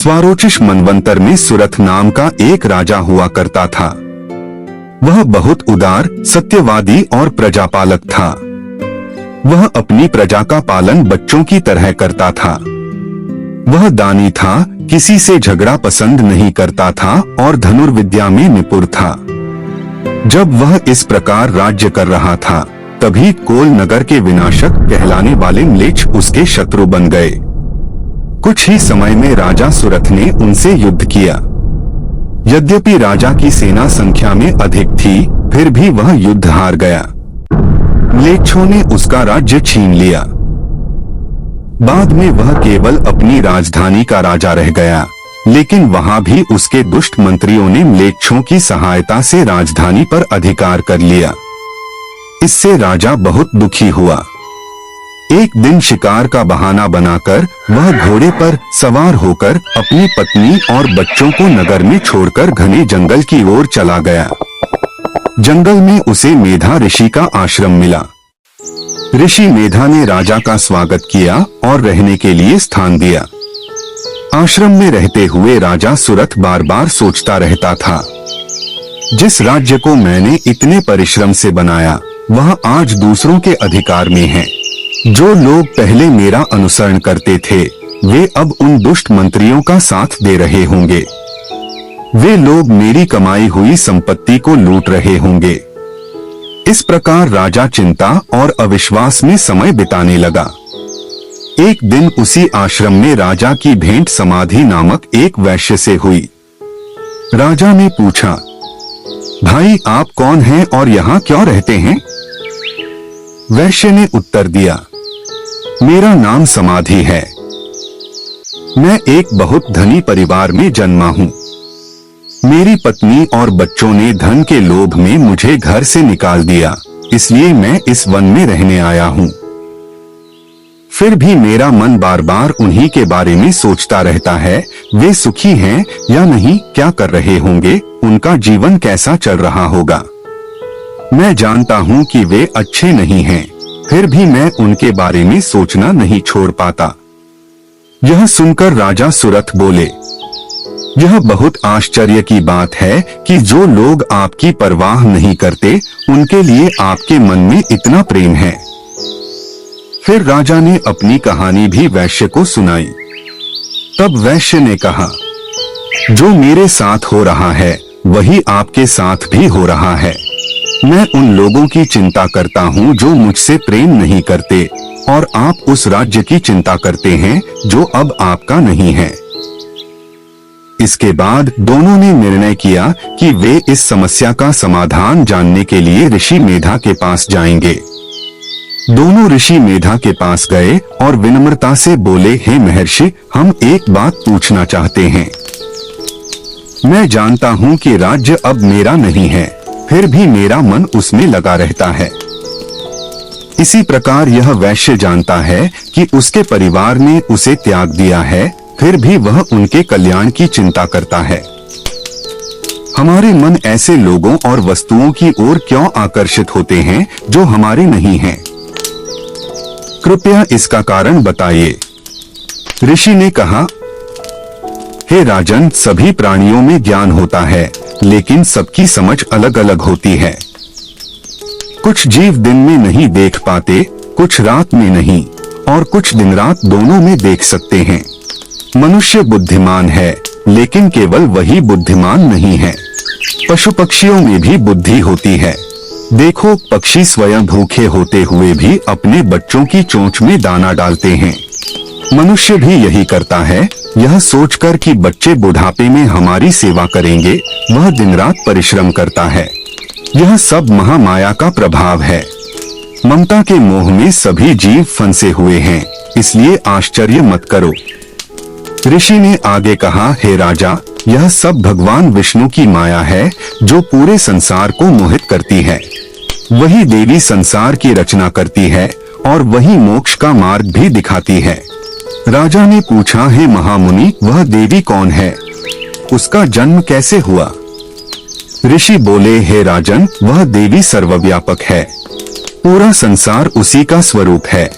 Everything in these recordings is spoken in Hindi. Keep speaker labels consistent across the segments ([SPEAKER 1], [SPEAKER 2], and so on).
[SPEAKER 1] स्वारोचिष मनवंतर में सुरथ नाम का एक राजा हुआ करता था। वह बहुत उदार, सत्यवादी और प्रजापालक था। वह अपनी प्रजा का पालन बच्चों की तरह करता था। वह दानी था, किसी से झगड़ा पसंद नहीं करता था और धनुर्विद्या में निपुण था। जब वह इस प्रकार राज्य कर रहा था, तभी कोल नगर के विनाशक कहलाने वाले म्लेच्छ उसके शत्रु बन गए। कुछ ही समय में राजा सुरथ ने उनसे युद्ध किया। यद्यपि राजा की सेना संख्या में अधिक थी, फिर भी वह युद्ध हार गया। म्लेच्छों ने उसका राज्य छीन लिया। बाद में वह केवल अपनी राजधानी का राजा रह गया, लेकिन वहां भी उसके दुष्ट मंत्रियों ने म्लेच्छों की सहायता से राजधानी पर अधिकार कर लिया। इससे राजा बहुत दुखी हुआ। एक दिन शिकार का बहाना बनाकर वह घोड़े पर सवार होकर अपनी पत्नी और बच्चों को नगर में छोड़कर घने जंगल की ओर चला गया। जंगल में उसे मेधा ऋषि का आश्रम मिला। ऋषि मेधा ने राजा का स्वागत किया और रहने के लिए स्थान दिया। आश्रम में रहते हुए राजा सुरथ बार बार सोचता रहता था, जिस राज्य को मैंने इतने परिश्रम से बनाया, वह आज दूसरों के अधिकार में है। जो लोग पहले मेरा अनुसरण करते थे, वे अब उन दुष्ट मंत्रियों का साथ दे रहे होंगे। वे लोग मेरी कमाई हुई संपत्ति को लूट रहे होंगे। इस प्रकार राजा चिंता और अविश्वास में समय बिताने लगा। एक दिन उसी आश्रम में राजा की भेंट समाधि नामक एक वैश्य से हुई। राजा ने पूछा, भाई आप कौन हैं और यहाँ क्यों रहते हैं? वैश्य ने उत्तर दिया, मेरा नाम समाधि है। मैं एक बहुत धनी परिवार में जन्मा हूँ। मेरी पत्नी और बच्चों ने धन के लोभ में मुझे घर से निकाल दिया, इसलिए मैं इस वन में रहने आया हूँ। फिर भी मेरा मन बार बार उन्हीं के बारे में सोचता रहता है। वे सुखी हैं या नहीं, क्या कर रहे होंगे, उनका जीवन कैसा चल रहा होगा। मैं जानता हूँ कि वे अच्छे नहीं हैं, फिर भी मैं उनके बारे में सोचना नहीं छोड़ पाता। यह सुनकर राजा सुरथ बोले, यह बहुत आश्चर्य की बात है कि जो लोग आपकी परवाह नहीं करते, उनके लिए आपके मन में इतना प्रेम है। फिर राजा ने अपनी कहानी भी वैश्य को सुनाई। तब वैश्य ने कहा, जो मेरे साथ हो रहा है, वही आपके साथ भी हो रहा है। मैं उन लोगों की चिंता करता हूँ जो मुझसे प्रेम नहीं करते, और आप उस राज्य की चिंता करते हैं जो अब आपका नहीं है। इसके बाद दोनों ने निर्णय किया कि वे इस समस्या का समाधान जानने के लिए ऋषि मेधा के पास जाएंगे। दोनों ऋषि मेधा के पास गए और विनम्रता से बोले, हे महर्षि, हम एक बात पूछना चाहते हैं। मैं जानता हूँ कि राज्य अब मेरा नहीं है, फिर भी मेरा मन उसमें लगा रहता है। इसी प्रकार यह वैश्य जानता है कि उसके परिवार ने उसे त्याग दिया है, फिर भी वह उनके कल्याण की चिंता करता है। हमारे मन ऐसे लोगों और वस्तुओं की ओर क्यों आकर्षित होते हैं जो हमारे नहीं हैं? कृपया इसका कारण बताइए। ऋषि ने कहा, हे राजन, सभी प्राणियों में ज्ञान होता है, लेकिन सबकी समझ अलग अलग होती है। कुछ जीव दिन में नहीं देख पाते, कुछ रात में नहीं, और कुछ दिन रात दोनों में देख सकते हैं। मनुष्य बुद्धिमान है, लेकिन केवल वही बुद्धिमान नहीं है। पशु पक्षियों में भी बुद्धि होती है। देखो, पक्षी स्वयं भूखे होते हुए भी अपने बच्चों की चोंच में दाना डालते हैं। मनुष्य भी यही करता है, यह सोचकर कि बच्चे बुढ़ापे में हमारी सेवा करेंगे, वह दिन रात परिश्रम करता है। यह सब महामाया का प्रभाव है। ममता के मोह में सभी जीव फंसे हुए हैं, इसलिए आश्चर्य मत करो। ऋषि ने आगे कहा, हे राजा, यह सब भगवान विष्णु की माया है जो पूरे संसार को मोहित करती है। वही देवी संसार की रचना करती है और वही मोक्ष का मार्ग भी दिखाती है। राजा ने पूछा, हे महामुनि, वह देवी कौन है? उसका जन्म कैसे हुआ? ऋषि बोले, हे राजन, वह देवी सर्वव्यापक है। पूरा संसार उसी का स्वरूप है।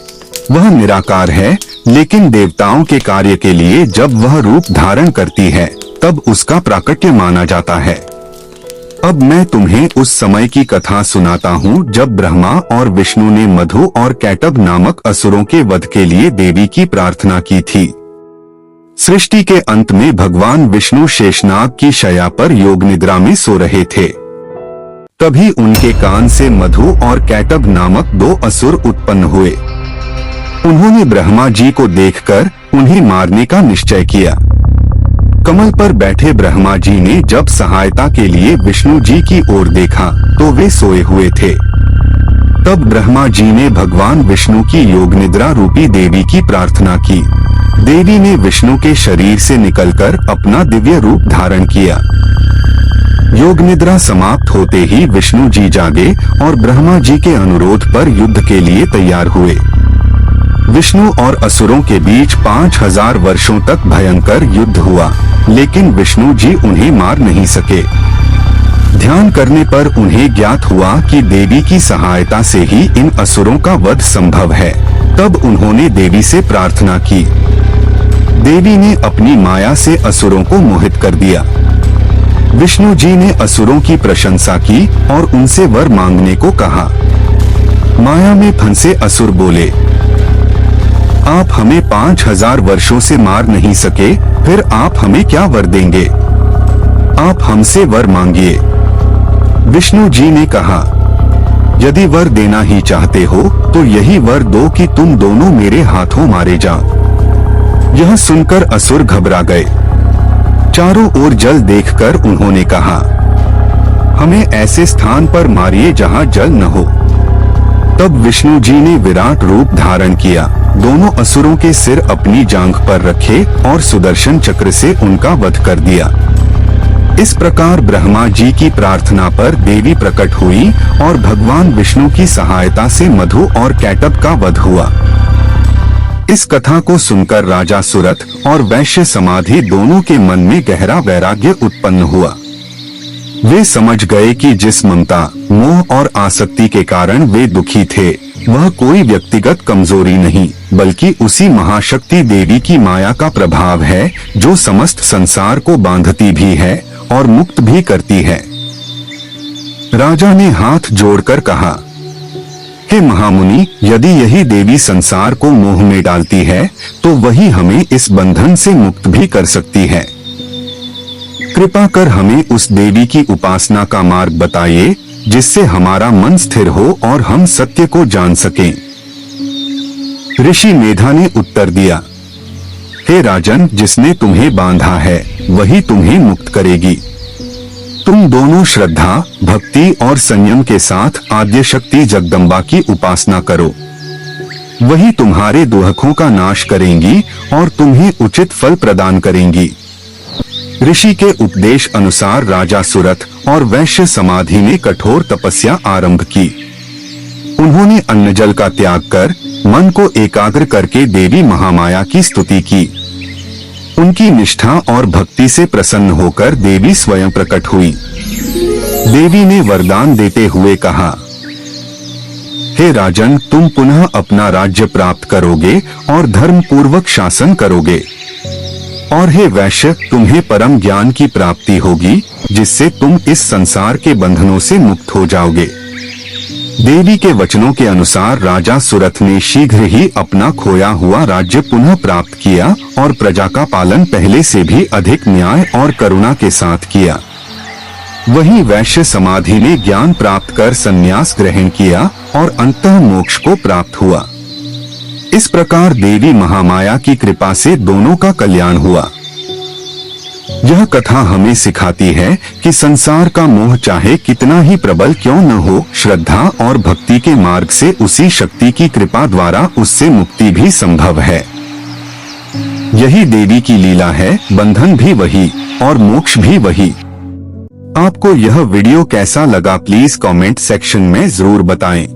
[SPEAKER 1] वह निराकार है, लेकिन देवताओं के कार्य के लिए जब वह रूप धारण करती है तब उसका प्राकट्य माना जाता है। अब मैं तुम्हें उस समय की कथा सुनाता हूँ जब ब्रह्मा और विष्णु ने मधु और कैटभ नामक असुरों के वध के लिए देवी की प्रार्थना की थी। सृष्टि के अंत में भगवान विष्णु शेषनाग की शैया पर योग निद्रा में सो रहे थे। तभी उनके कान से मधु और कैटभ नामक 2 असुर उत्पन्न हुए। उन्होंने ब्रह्मा जी को देखकर उन्हें मारने का निश्चय किया। कमल पर बैठे ब्रह्मा जी ने जब सहायता के लिए विष्णु जी की ओर देखा तो वे सोए हुए थे। तब ब्रह्मा जी ने भगवान विष्णु की योग निद्रा रूपी देवी की प्रार्थना की। देवी ने विष्णु के शरीर से निकलकर अपना दिव्य रूप धारण किया। योग निद्रा समाप्त होते ही विष्णु जी जागे और ब्रह्मा जी के अनुरोध पर युद्ध के लिए तैयार हुए। विष्णु और असुरों के बीच 5000 वर्षों तक भयंकर युद्ध हुआ, लेकिन विष्णु जी उन्हें मार नहीं सके। ध्यान करने पर उन्हें ज्ञात हुआ कि देवी की सहायता से ही इन असुरों का वध संभव है। तब उन्होंने देवी से प्रार्थना की। देवी ने अपनी माया से असुरों को मोहित कर दिया। विष्णु जी ने असुरों की प्रशंसा की और उनसे वर मांगने को कहा। माया में फंसे असुर बोले, आप हमें 5000 वर्षों से मार नहीं सके, फिर आप हमें क्या वर देंगे? आप हमसे वर मांगिए। विष्णु जी ने कहा, यदि वर देना ही चाहते हो तो यही वर दो कि तुम दोनों मेरे हाथों मारे जाओ। यह सुनकर असुर घबरा गए। चारों ओर जल देखकर उन्होंने कहा, हमें ऐसे स्थान पर मारिए जहां जल न हो। तब विष्णु जी ने विराट रूप धारण किया, दोनों असुरों के सिर अपनी जांघ पर रखे और सुदर्शन चक्र से उनका वध कर दिया। इस प्रकार ब्रह्मा जी की प्रार्थना पर देवी प्रकट हुई और भगवान विष्णु की सहायता से मधु और कैटभ का वध हुआ। इस कथा को सुनकर राजा सुरथ और वैश्य समाधि दोनों के मन में गहरा वैराग्य उत्पन्न हुआ। वे समझ गए कि जिस ममता, मोह और आसक्ति के कारण वे दुखी थे, वह कोई व्यक्तिगत कमजोरी नहीं, बल्कि उसी महाशक्ति देवी की माया का प्रभाव है जो समस्त संसार को बांधती भी है और मुक्त भी करती है। राजा ने हाथ जोड़कर कहा, हे महामुनि, यदि यही देवी संसार को मोह में डालती है तो वही हमें इस बंधन से मुक्त भी कर सकती है। कृपा कर हमें उस देवी की उपासना का मार्ग बताइए जिससे हमारा मन स्थिर हो और हम सत्य को जान सकें। ऋषि मेधा ने उत्तर दिया, हे राजन, जिसने तुम्हें बांधा है वही तुम्हें मुक्त करेगी। तुम दोनों श्रद्धा, भक्ति और संयम के साथ आद्य शक्ति जगदम्बा की उपासना करो। वही तुम्हारे दुखों का नाश करेंगी और तुम्हें उचित फल प्रदान करेंगी। ऋषि के उपदेश अनुसार राजा सुरथ और वैश्य समाधि ने कठोर तपस्या आरंभ की। उन्होंने अन्न जल का त्याग कर मन को एकाग्र करके देवी महामाया की स्तुति की। उनकी निष्ठा और भक्ति से प्रसन्न होकर देवी स्वयं प्रकट हुई। देवी ने वरदान देते हुए कहा, हे राजन, तुम पुनः अपना राज्य प्राप्त करोगे और धर्म पूर्वक शासन करोगे। और हे वैश्य, तुम्हें परम ज्ञान की प्राप्ति होगी जिससे तुम इस संसार के बंधनों से मुक्त हो जाओगे। देवी के वचनों के अनुसार राजा सुरथ ने शीघ्र ही अपना खोया हुआ राज्य पुनः प्राप्त किया और प्रजा का पालन पहले से भी अधिक न्याय और करुणा के साथ किया। वहीं वैश्य समाधि ने ज्ञान प्राप्त कर संन्यास ग्रहण किया और अंततः मोक्ष को प्राप्त हुआ। इस प्रकार देवी महामाया की कृपा से दोनों का कल्याण हुआ। यह कथा हमें सिखाती है कि संसार का मोह चाहे कितना ही प्रबल क्यों न हो, श्रद्धा और भक्ति के मार्ग से उसी शक्ति की कृपा द्वारा उससे मुक्ति भी संभव है। यही देवी की लीला है, बंधन भी वही और मोक्ष भी वही। आपको यह वीडियो कैसा लगा प्लीज कमेंट सेक्शन में जरूर बताएं।